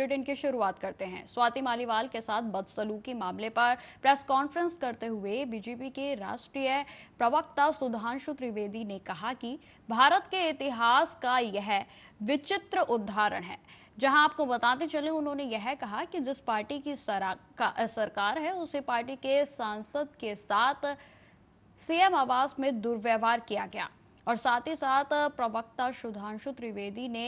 Bulletin की शुरुआत करते हैं। स्वाति मालीवाल के साथ बदसलूकी मामले पर प्रेस कॉन्फ्रेंस करते हुए बीजेपी के राष्ट्रीय प्रवक्ता सुधांशु त्रिवेदी ने कहा कि भारत के इतिहास का यह विचित्र उदाहरण है। जहां आपको बताते चले, उन्होंने यह कहा कि जिस पार्टी की सरकार है उसी पार्टी के सांसद के साथ सीएम आवास में दुर्व्यवहार किया गया। और साथ ही साथ प्रवक्ता सुधांशु त्रिवेदी ने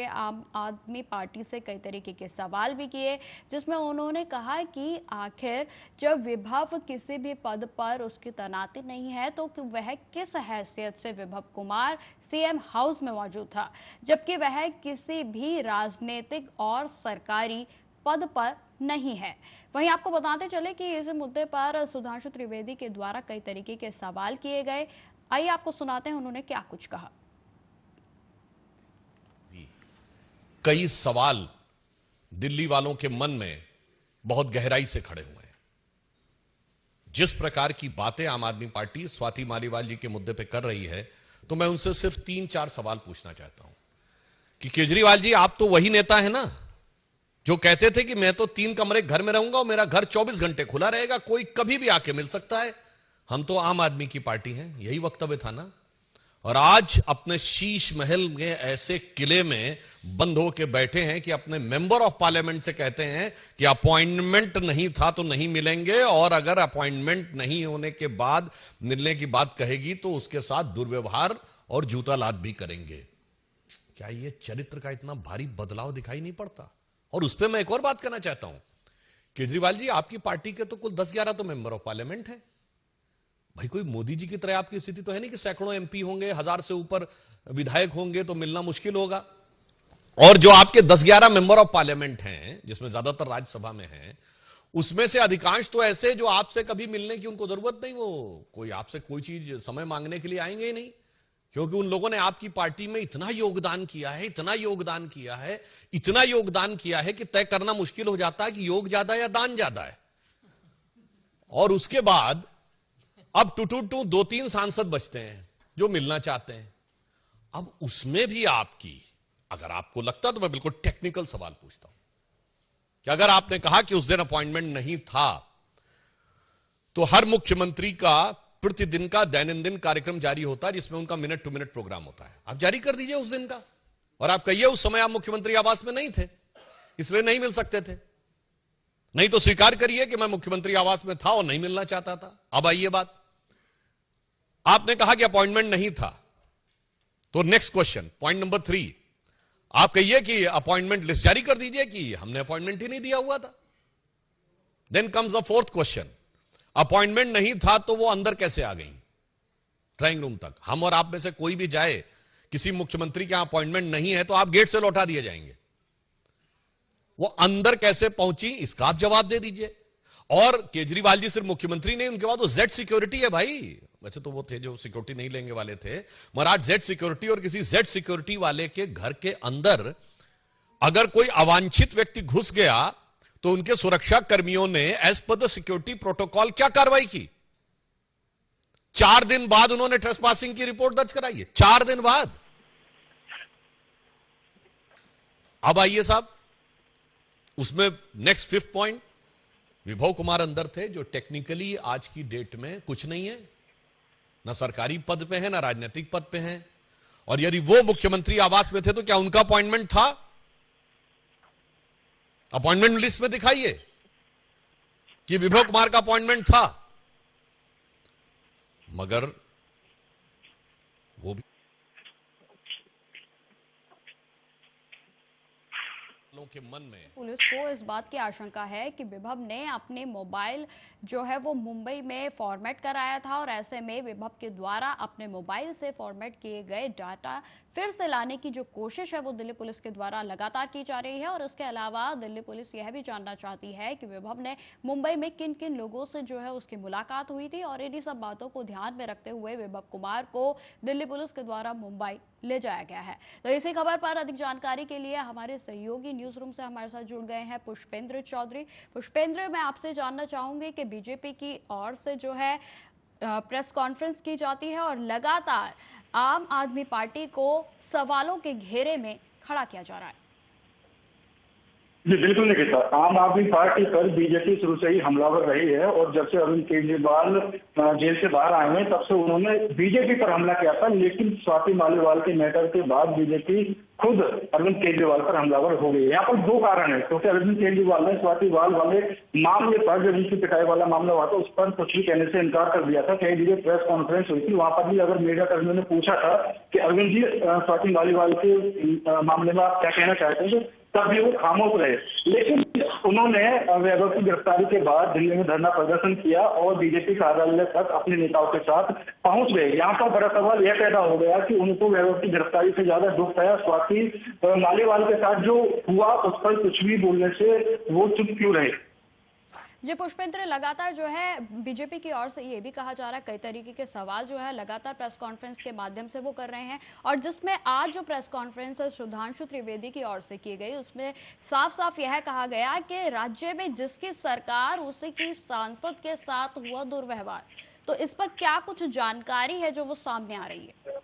आम आदमी पार्टी से कई तरीके के सवाल भी किए, जिसमें उन्होंने कहा कि आखिर जब विभव किसी भी पद पर उसकी तैनाती नहीं है तो वह किस हैसियत से विभव कुमार सीएम हाउस में मौजूद था, जबकि वह किसी भी राजनीतिक और सरकारी पद पर नहीं है। वहीं आपको बताते चले कि इस मुद्दे पर सुधांशु त्रिवेदी के द्वारा कई तरीके के सवाल किए गए। आइए आपको सुनाते हैं उन्होंने क्या कुछ कहा। कई सवाल दिल्ली वालों के मन में बहुत गहराई से खड़े हुए हैं। जिस प्रकार की बातें आम आदमी पार्टी स्वाति मालीवाल जी के मुद्दे पे कर रही है, तो मैं उनसे सिर्फ 3-4 सवाल पूछना चाहता हूं कि केजरीवाल जी, आप तो वही नेता है ना जो कहते थे कि मैं तो 3 कमरे घर में रहूंगा और मेरा घर 24 घंटे खुला रहेगा, कोई कभी भी आके मिल सकता है, हम तो आम आदमी की पार्टी हैं, यही वक्तव्य था ना। और आज अपने शीश महल में ऐसे किले में बंद होकर बैठे हैं कि अपने मेंबर ऑफ पार्लियामेंट से कहते हैं कि अपॉइंटमेंट नहीं था तो नहीं मिलेंगे, और अगर अपॉइंटमेंट नहीं होने के बाद मिलने की बात कहेगी तो उसके साथ दुर्व्यवहार और जूता लात भी करेंगे। क्या ये चरित्र का इतना भारी बदलाव दिखाई नहीं पड़ता? और उस पर मैं एक और बात करना चाहता हूं, केजरीवाल जी, आपकी पार्टी के तो कुल 10-11 तो मेंबर ऑफ पार्लियामेंट है भाई। कोई मोदी जी की तरह आपकी स्थिति तो है नहीं कि सैकड़ों एमपी होंगे, 1000 से ऊपर विधायक होंगे तो मिलना मुश्किल होगा। और जो आपके 10-11 मेंबर ऑफ पार्लियामेंट हैं, जिसमें ज्यादातर राज्यसभा में हैं, उसमें से अधिकांश तो ऐसे जो आपसे कभी मिलने की उनको जरूरत नहीं, वो कोई आपसे कोई चीज समय मांगने के लिए आएंगे ही नहीं, क्योंकि उन लोगों ने आपकी पार्टी में इतना योगदान किया है, इतना योगदान किया है, इतना योगदान किया है कि तय करना मुश्किल हो जाता है कि योग ज्यादा या दान ज्यादा है। और उसके बाद अब टू 2-3 सांसद बचते हैं जो मिलना चाहते हैं। अब उसमें भी आपकी, अगर आपको लगता तो मैं बिल्कुल टेक्निकल सवाल पूछता हूं कि अगर आपने कहा कि उस दिन अपॉइंटमेंट नहीं था, तो हर मुख्यमंत्री का प्रतिदिन का दैनंदिन कार्यक्रम जारी होता है, जिसमें उनका मिनट टू मिनट प्रोग्राम होता है। आप जारी कर दीजिए उस दिन का, और आप कहिए उस समय आप मुख्यमंत्री आवास में नहीं थे, इसलिए नहीं मिल सकते थे। नहीं तो स्वीकार करिए कि मैं मुख्यमंत्री आवास में था और नहीं मिलना चाहता था। अब आइए बात, आपने कहा कि अपॉइंटमेंट नहीं था, तो नेक्स्ट क्वेश्चन, पॉइंट नंबर 3, आप कहिए कि अपॉइंटमेंट लिस्ट जारी कर दीजिए कि हमने अपॉइंटमेंट ही नहीं दिया हुआ था। Then comes the 4th question, appointment नहीं था तो वो अंदर कैसे आ गई ड्राइंग रूम तक? हम और आप में से कोई भी जाए, किसी मुख्यमंत्री के यहां अपॉइंटमेंट नहीं है तो आप गेट से लौटा दिए जाएंगे, वो अंदर कैसे पहुंची इसका आप जवाब दे दीजिए। और केजरीवाल जी सिर्फ मुख्यमंत्री नहीं, उनके बाद वो जेड सिक्योरिटी है भाई। वैसे तो वो थे जो सिक्योरिटी नहीं लेंगे वाले थे, मगर आज जेड सिक्योरिटी, और किसी जेड सिक्योरिटी वाले के घर के अंदर अगर कोई अवांछित व्यक्ति घुस गया तो उनके सुरक्षा कर्मियों ने as per the security protocol क्या कार्रवाई की? 4 दिन बाद उन्होंने ट्रेसपासिंग की रिपोर्ट दर्ज कराई है, 4 दिन बाद। अब आइए साहब, उसमें नेक्स्ट 5th पॉइंट, विभव कुमार अंदर थे जो टेक्निकली आज की डेट में कुछ नहीं है, ना सरकारी पद पे है ना राजनीतिक पद पे है। और यदि वो मुख्यमंत्री आवास में थे तो क्या उनका अपॉइंटमेंट था? अपॉइंटमेंट लिस्ट में दिखाइए कि विभव कुमार का अपॉइंटमेंट था, मगर वो भी के मन में पुलिस को इस बात की आशंका है कि विभव ने अपने मोबाइल जो है वो मुंबई में फॉर्मेट कराया था, और ऐसे में विभव के द्वारा अपने मोबाइल से फॉर्मेट किए गए डाटा फिर से लाने की जो कोशिश है वो दिल्ली पुलिस के द्वारा लगातार की जा रही है। और इसके अलावा दिल्ली पुलिस यह भी जानना चाहती है कि विभव ने मुंबई में किन किन लोगों से जो है उसकी मुलाकात हुई थी, और इन्हीं सब बातों को ध्यान में रखते हुए विभव कुमार को दिल्ली पुलिस के द्वारा मुंबई ले जाया गया है। तो इसी खबर पर अधिक जानकारी के लिए हमारे सहयोगी न्यूज रूम से हमारे साथ जुड़ गए हैं पुष्पेंद्र चौधरी। पुष्पेंद्र, मैं आपसे जानना चाहूंगी कि बीजेपी की ओर से जो है प्रेस कॉन्फ्रेंस की जाती है और लगातार आम आदमी पार्टी को सवालों के घेरे में खड़ा किया जा रहा है। जी बिल्कुल नहीं कहता। आम आदमी पार्टी पर बीजेपी शुरू से ही हमलावर रही है और जब से अरविंद केजरीवाल जेल से बाहर आए हैं तब से उन्होंने बीजेपी पर हमला किया था, लेकिन स्वाति मालीवाल के मैटर के बाद बीजेपी खुद अरविंद केजरीवाल पर हमलावर हो गई है। यहाँ पर दो कारण है, क्योंकि अरविंद केजरीवाल ने स्वाति मालीवाल वाले मामले पर, जब उनकी पिटाई वाला मामला हुआ था, उस पर कुछ भी कहने से इनकार कर दिया था। कई जगह प्रेस कॉन्फ्रेंस हुई थी, वहां पर भी अगर मीडिया कर्मियों ने पूछा था कि अरविंद जी स्वाति मालीवाल के मामले में आप क्या कहना चाहते हैं, तब भी वो खामोश रहे। लेकिन उन्होंने वैभव की गिरफ्तारी के बाद दिल्ली में धरना प्रदर्शन किया और बीजेपी कार्यालय तक अपने नेताओं के साथ पहुंच गए। यहाँ पर बड़ा सवाल यह पैदा हो गया कि उनको वैभव की गिरफ्तारी से ज्यादा दुख था स्वाति मालीवाल के साथ जो हुआ उस पर कुछ भी बोलने से वो चुप क्यों रहे। जी पुष्पेंद्र, लगातार जो है बीजेपी की ओर से ये भी कहा जा रहा है, कई तरीके के सवाल जो है लगातार प्रेस कॉन्फ्रेंस के माध्यम से वो कर रहे हैं, और जिसमें आज जो प्रेस कॉन्फ्रेंस सुधांशु त्रिवेदी की ओर से की गई उसमें साफ साफ यह कहा गया कि राज्य में जिसकी सरकार उसी की सांसद के साथ हुआ दुर्व्यवहार। तो इस पर क्या कुछ जानकारी है जो वो सामने आ रही है?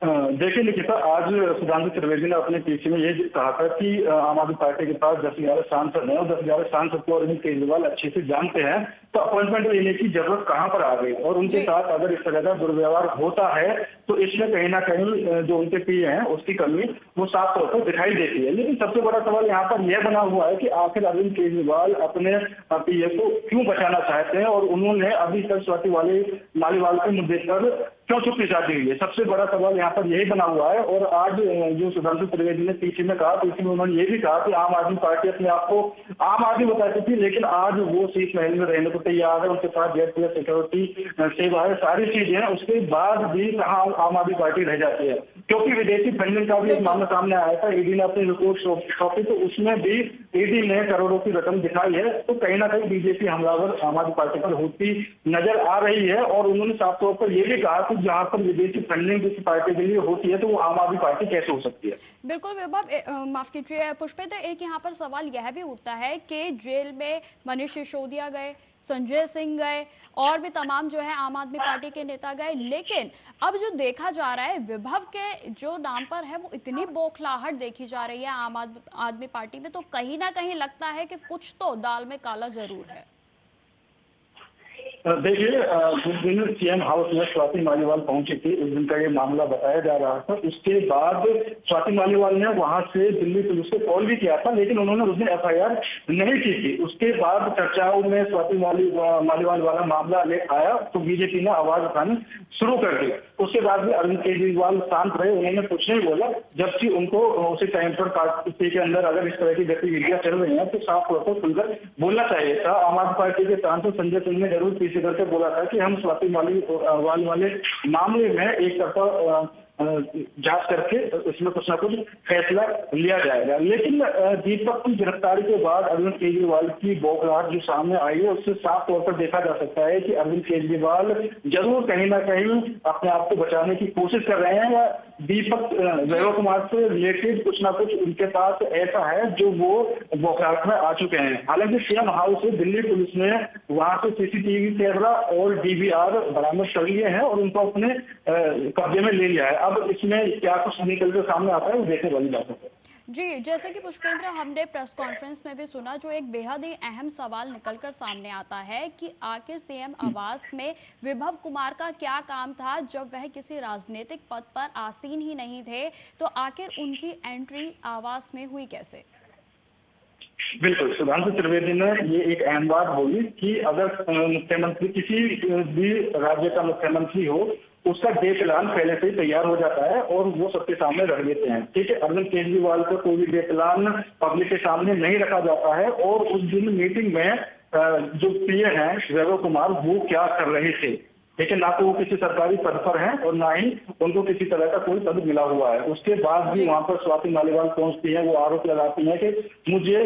देखिए निकिता, आज सुधांशु त्रिवेदी ने अपने पीसी में ये कहा था कि आम आदमी पार्टी के पास 10-11 सांसद हैं और 10-11 सांसद को अरविंद केजरीवाल अच्छे से जानते हैं, तो अपॉइंटमेंट लेने की जरूरत कहां पर आ गई। और उनके साथ अगर इस तरह का दुर्व्यवहार होता है तो इसमें कहीं ना कहीं जो उनके पीए हैं उसकी कमी वो साफ तौर पर दिखाई देती है। लेकिन सबसे बड़ा सवाल यहाँ पर यह बना हुआ है कि आखिर अरविंद केजरीवाल अपने पीए को क्यों बचाना चाहते हैं और उन्होंने अभी तक स्वाति मालीवाल के मुद्दे पर क्यों चुप्पी साधी हुई है। सबसे बड़ा सवाल यहाँ पर यही बना हुआ है। और आज जो सुधांशु त्रिवेदी ने पीसी में कहा, पीसी में उन्होंने ये भी कहा कि आम आदमी पार्टी अपने आप को आम आदमी बताती थी, लेकिन आज वो शीश महल में रहने को तैयार है, उनके पास जेट प्लस सिक्योरिटी सेवा है, सारी चीजें हैं, उसके बाद भी कहाँ आम आदमी पार्टी रह जाती है। क्योंकि विदेशी फंडिंग का भी एक मामला सामने आया था, ईडी ने अपनी रिपोर्ट सौंपी तो उसमें भी ईडी ने करोड़ों की रकम दिखाई है। तो कहीं ना कहीं बीजेपी हमलावर आम आदमी पार्टी पर होती नजर आ रही है। और उन्होंने साफ तौर पर यह भी कहा कि जहां पर विदेशी फंडिंग किसी पार्टी के लिए होती है तो वो आम आदमी पार्टी कैसे हो सकती है। बिल्कुल विभव, माफ कीजिए पुष्पेंद्र, एक यहाँ पर सवाल यह भी उठता है कि जेल में मनीष सिसोदिया गए, संजय सिंह गए और भी तमाम जो है आम आदमी पार्टी के नेता गए, लेकिन अब जो देखा जा रहा है विभव के जो नाम पर है वो इतनी बौखलाहट देखी जा रही है आम आदमी पार्टी में, तो कहीं ना कहीं लगता है कि कुछ तो दाल में काला जरूर है। देखिए, जिस दिन सीएम हाउस में स्वाति मालीवाल पहुंची थी उस दिन का ये मामला बताया जा रहा था। उसके बाद स्वाति मालीवाल ने वहां से दिल्ली पुलिस को कॉल भी किया था, लेकिन उन्होंने उस दिन एफआईआर नहीं की थी। उसके बाद चर्चाओं में स्वाति मालीवाल वाला मामला आया तो बीजेपी ने आवाज उठानी शुरू कर दी। उसके बाद भी अरविंद केजरीवाल शांत रहे, उन्होंने कुछ नहीं बोला, जबकि उनको उसी टाइम पर पार्टी के अंदर अगर इस तरह की गतिविधियां चल रही हैं तो साफ तौर पर खुलकर बोलना चाहिए था। आम आदमी पार्टी के सांसद संजय सिंह ने जरूर पीछे करके बोला था कि हम स्वाति मालीवाल वाले मामले में एक तरफा जांच करके उसमें कुछ ना कुछ फैसला लिया जाएगा। लेकिन दीपक की गिरफ्तारी के बाद अरविंद केजरीवाल की बौखलाहट जो सामने आई है उससे साफ तौर पर देखा जा सकता है कि अरविंद केजरीवाल जरूर कहीं ना कहीं अपने आप को बचाने की कोशिश कर रहे हैं, या दीपक वैभव कुमार से रिलेटेड कुछ ना कुछ उनके पास ऐसा है जो वो बौखलाहट में आ चुके हैं। हालांकि सीएम हाउस से दिल्ली पुलिस ने वहां से सीसीटीवी कैमरा और डीवीआर बरामद कर लिए हैं और उनको अपने कब्जे में ले लिया है। अब इसमें क्या कुछ निकल कर सामने आता है वो देखने वाली बात है। जी, जैसे कि पुष्पेंद्र हमने प्रेस कॉन्फ्रेंस में भी सुना, जो एक बेहद ही अहम सवाल निकलकर सामने आता है कि आखिर सीएम आवास में विभव कुमार का क्या काम था जब वह किसी राजनीतिक पद पर आसीन ही नहीं थे, तो आखिर उनकी एंट्री आवास में हुई कैसे? बिल्कुल, सुधांशु त्रिवेदी ने ये एक अहम बात बोली कि अगर मुख्यमंत्री किसी भी राज्य का मुख्यमंत्री हो उसका डे प्लान पहले से ही तैयार हो जाता है और वो सबके सामने रख देते हैं। ठीक है, अरविंद केजरीवाल को कोई भी डे प्लान पब्लिक के सामने नहीं रखा जाता है। और उस दिन मीटिंग में जो पीए हैं वैभव कुमार वो क्या कर रहे थे, लेकिन ना तो वो किसी सरकारी पद पर हैं और ना ही उनको किसी तरह का कोई पद मिला हुआ है। उसके बाद भी वहां पर स्वाति मालीवाल पहुंचती है, वो आरोप लगाती है कि मुझे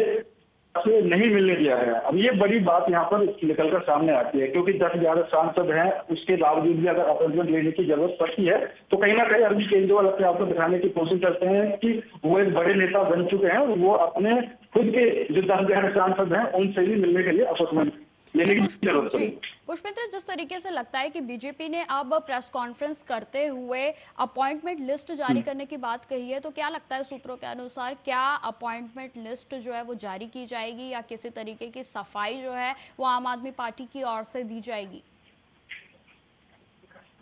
से नहीं मिलने दिया है। अब ये बड़ी बात यहाँ पर निकलकर सामने आती है, क्योंकि 10-11 सांसद हैं, उसके बावजूद भी अगर अपॉइंटमेंट लेने की जरूरत पड़ती है तो कहीं ना कहीं अरविंद केजरीवाल अपने आप को दिखाने की कोशिश करते हैं कि वो एक बड़े नेता बन चुके हैं और वो अपने खुद के जो 10-11 सांसद हैं उनसे भी मिलने के लिए अपॉइंटमेंट लेने की जरूरत पड़ी। पुष्पेंद्र, जिस तरीके से लगता है कि बीजेपी ने अब प्रेस कॉन्फ्रेंस करते हुए अपॉइंटमेंट लिस्ट जारी करने की बात कही है, तो क्या लगता है सूत्रों के अनुसार क्या अपॉइंटमेंट लिस्ट जो है वो जारी की जाएगी या किसी तरीके की सफाई जो है वो आम आदमी पार्टी की ओर से दी जाएगी?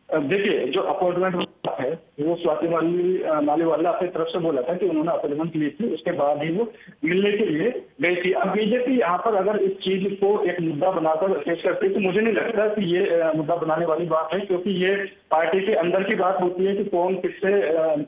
देखिए, जो अपॉइंटमेंट है वो स्वाति मालीवाला अपनी तरफ से बोला था कि उन्होंने अपॉइंटमेंट ली थी, उसके बाद ही वो मिलने के लिए गई थी। अब बीजेपी यहाँ पर अगर इस चीज को एक मुद्दा बनाकर पेश करती है तो मुझे नहीं लगता कि ये मुद्दा बनाने वाली बात है, क्योंकि ये पार्टी के अंदर की बात होती है कि कौन किससे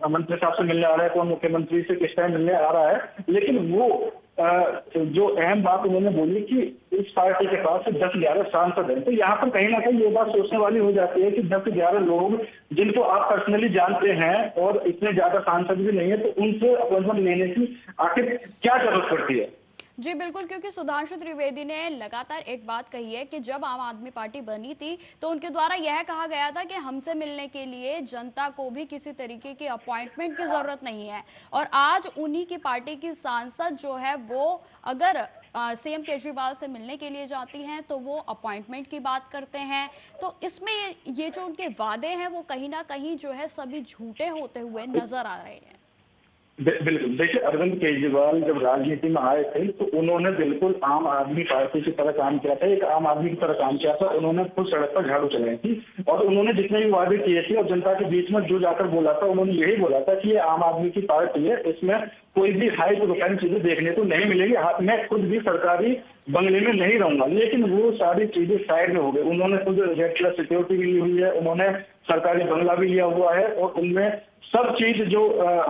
मंत्री साहब से मिलने आ रहा है, कौन मुख्यमंत्री से किस टाइम मिलने आ रहा है। लेकिन वो जो अहम बात उन्होंने बोली कि इस पार्टी के पास 10-11 सांसद हैं, तो यहाँ पर कहीं ना कहीं ये बात सोचने वाली हो जाती है कि 10-11 लोग जिनको आप पर्सनली जानते हैं और इतने ज्यादा सांसद भी नहीं है, तो उनसे अपॉइंटमेंट लेने की आखिर क्या जरूरत पड़ती है? जी बिल्कुल, क्योंकि सुधांशु त्रिवेदी ने लगातार एक बात कही है कि जब आम आदमी पार्टी बनी थी तो उनके द्वारा यह कहा गया था कि हमसे मिलने के लिए जनता को भी किसी तरीके की अपॉइंटमेंट की जरूरत नहीं है, और आज उन्हीं की पार्टी की सांसद जो है वो अगर सीएम केजरीवाल से मिलने के लिए जाती हैं तो वो अपॉइंटमेंट की बात करते हैं। तो इसमें ये जो उनके वादे हैं वो कहीं ना कहीं जो है सभी झूठे होते हुए नजर आ रहे हैं। बिल्कुल, देखिए, अरविंद केजरीवाल जब राजनीति में आए थे तो उन्होंने बिल्कुल आम आदमी पार्टी की तरह काम किया था, एक आम आदमी की तरह काम किया था। उन्होंने खुद सड़क पर झाड़ू चलाई थी और उन्होंने जितने भी वादे किए थे और जनता के बीच में जो जाकर बोला था, उन्होंने यही बोला था कि ये आम आदमी की पार्टी है, इसमें कोई भी हाई प्रोफाइल चीजें देखने को नहीं मिलेगी। मैं खुद भी सरकारी बंगले में नहीं रहूंगा, लेकिन वो सारी चीजें साइड में हो गई। उन्होंने खुद रेड क्लास सिक्योरिटी भी ली हुई है, उन्होंने सरकारी बंगला भी लिया हुआ है और उनमें सब चीज जो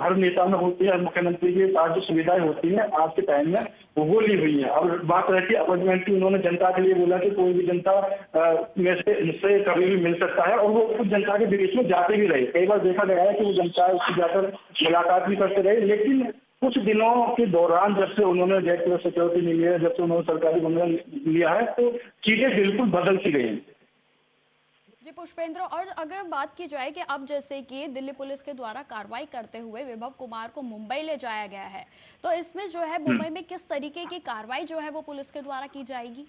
हर नेता में होती है, हर मुख्यमंत्री के पास जो सुविधाएं होती हैं आज के टाइम में वो ली हुई है। अब बात रहती है अपॉइंटमेंट की, उन्होंने जनता के लिए बोला कि कोई भी जनता में से मुझसे कभी भी मिल सकता है, और वो खुद जनता के बीच में जाते भी रहे। कई बार देखा गया है कि वो जनता उससे जाकर मुलाकात भी करते रहे, लेकिन कुछ दिनों के दौरान जब से उन्होंने रेड क्लास सिक्योरिटी ली है, जब से उन्होंने सरकारी बंगला लिया है, तो चीजें बिल्कुल बदल सी गई हैं। जी पुष्पेंद्र, और अगर बात की जाए कि अब जैसे कि दिल्ली पुलिस के द्वारा कार्रवाई करते हुए विभव कुमार को मुंबई ले जाया गया है, तो इसमें जो है मुंबई में किस तरीके की कार्रवाई जो है वो पुलिस के द्वारा की जाएगी?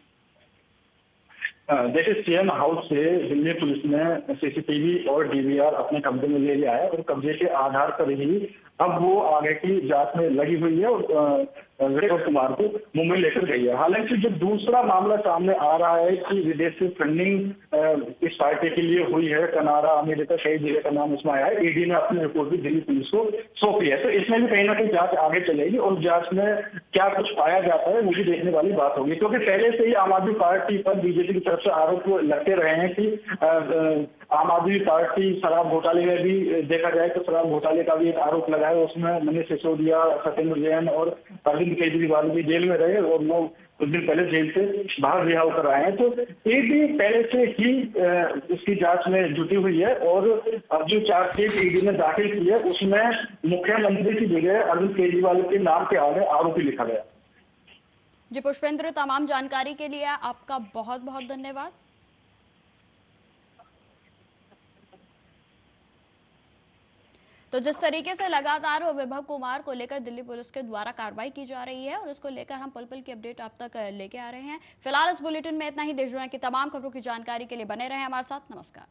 देखिए, सीएम हाउस से दिल्ली पुलिस ने सीसीटीवी और डीवीआर अपने कब्जे में ले लिया है और कब्जे के आधार पर ही अब वो आगे की जांच में लगी हुई है और विभव कुमार को मुंबई लेकर गई है। हालांकि जो दूसरा मामला सामने आ रहा है कि विदेशी फंडिंग इस पार्टी के लिए हुई है, कनाडा, अमेरिका, कई जगह का नाम उसमें आया है। ईडी ने अपनी रिपोर्ट भी दिल्ली पुलिस को सौंपी है, तो इसमें भी कहीं ना कहीं जांच आगे चलेगी और जांच में क्या कुछ पाया जाता है वो भी देखने वाली बात होगी, क्योंकि पहले से ही आम आदमी पार्टी पर बीजेपी की तरफ से आरोप लगते रहे हैं कि आम आदमी पार्टी शराब घोटाले में भी देखा जाए तो शराब घोटाले का भी एक आरोप लगा है, उसमें मनीष सिसोदिया, सत्येंद्र जैन और अरविंद केजरीवाल भी जेल में रहे और वो कुछ दिन पहले जेल से बाहर रिहा होकर आए हैं। तो ईडी पहले से ही इसकी जांच में जुटी हुई है और अब जो चार्जशीट ईडी ने दाखिल की है उसमें मुख्यमंत्री की जगह अरविंद केजरीवाल के नाम के आगे आरोपी लिखा गया। जी पुष्पेंद्र, तमाम जानकारी के लिए आपका बहुत बहुत धन्यवाद। तो जिस तरीके से लगातार विभव कुमार को लेकर दिल्ली पुलिस के द्वारा कार्रवाई की जा रही है और इसको लेकर हम पल पल की अपडेट आप तक लेके आ रहे हैं। फिलहाल इस बुलेटिन में इतना ही। देश दुनिया की तमाम खबरों की जानकारी के लिए बने रहें हमारे साथ। नमस्कार।